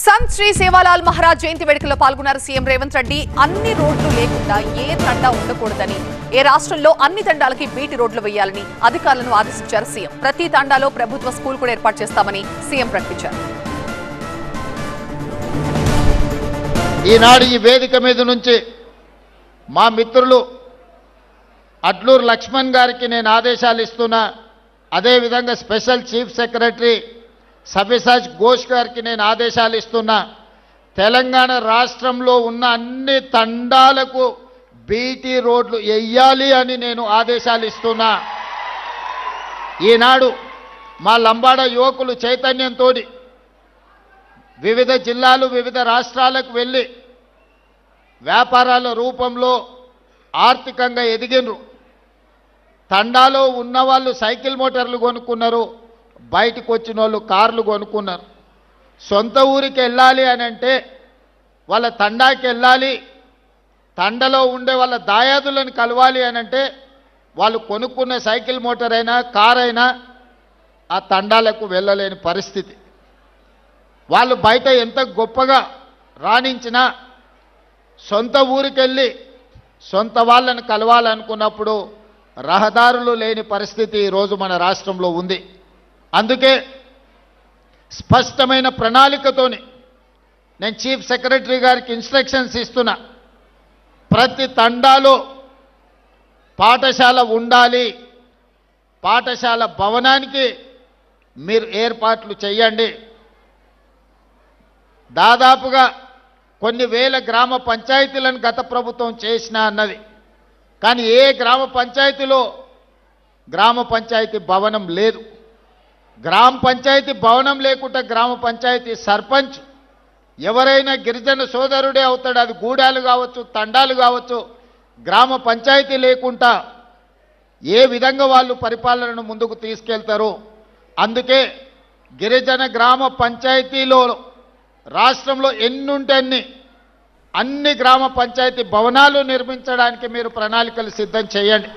సంత్ శ్రీ సేవాలాల్ మహారాజ్ జయంతి వేడుకల్లో పాల్గొన్నారు సీఎం రేవంత్ రెడ్డి. అన్ని రోడ్లు లేకుండా ఏ తండా ఉండకూడదని, ఏ రాష్ట్రంలో అన్ని తండాలకి బీటీ రోడ్లు వేయాలని అధికారులను ఆదేశించారు సీఎం. ప్రతి తండాలో ప్రభుత్వ స్కూల్ కూడా ఏర్పాటు చేస్తామని సీఎం ప్రకటించారు. ఈనాడు ఈ వేదిక మీద నుంచి మా మిత్రులు అడ్లూరు లక్ష్మణ్ గారికి నేను ఆదేశాలు ఇస్తున్నా. అదేవిధంగా స్పెషల్ చీఫ్ సెక్రటరీ సవ్యసాచ్ ఘోష్ గారికి నేను ఆదేశాలు ఇస్తున్నా. తెలంగాణ రాష్ట్రంలో ఉన్న అన్ని తండాలకు బీటీ రోడ్లు వెయ్యాలి అని నేను ఆదేశాలు ఇస్తున్నా. ఈనాడు మా లంబాడ యువకులు చైతన్యంతో వివిధ జిల్లాలు వివిధ రాష్ట్రాలకు వెళ్ళి వ్యాపారాల రూపంలో ఆర్థికంగా ఎదిగినరు. తండాలో ఉన్నవాళ్ళు సైకిల్ మోటార్లు కొనుక్కున్నారు, బయటకు వచ్చిన వాళ్ళు కార్లు కొనుక్కున్నారు. సొంత ఊరికి వెళ్ళాలి అని అంటే వాళ్ళ తండాకి వెళ్ళాలి, తండలో ఉండే వాళ్ళ దాయాదులను కలవాలి అని అంటే వాళ్ళు కొనుక్కున్న సైకిల్ మోటార్ అయినా కార్ అయినా ఆ తండాలకు వెళ్ళలేని పరిస్థితి. వాళ్ళు బయట ఎంత గొప్పగా రాణించినా సొంత ఊరికి వెళ్ళి సొంత వాళ్ళని కలవాలనుకున్నప్పుడు రహదారులు లేని పరిస్థితి ఈరోజు మన రాష్ట్రంలో ఉంది. అందుకే స్పష్టమైన ప్రణాళికతోని నేను చీఫ్ సెక్రటరీ గారికి ఇన్స్ట్రక్షన్స్ ఇస్తున్నా. ప్రతి తండాలో పాఠశాల ఉండాలి, పాఠశాల భవనానికి మీరు ఏర్పాట్లు చేయండి. దాదాపుగా కొన్ని వేల గ్రామ పంచాయతీలను గత ప్రభుత్వం చేసినా అన్నది, కానీ ఏ గ్రామ పంచాయతీలో గ్రామ పంచాయతీ భవనం లేదు. గ్రామ పంచాయతీ భవనం లేకుండా గ్రామ పంచాయతీ సర్పంచ్ ఎవరైనా గిరిజన సోదరుడే అవుతాడు. అది గూడాలు కావచ్చు, తండాలు కావచ్చు. గ్రామ పంచాయతీ లేకుండా ఏ విధంగా వాళ్ళు పరిపాలనను ముందుకు తీసుకెళ్తారు? అందుకే గిరిజన గ్రామ పంచాయతీలో రాష్ట్రంలో ఎన్నుంటే అన్ని గ్రామ పంచాయతీ భవనాలు నిర్మించడానికి మీరు ప్రణాళికలు సిద్ధం చేయండి.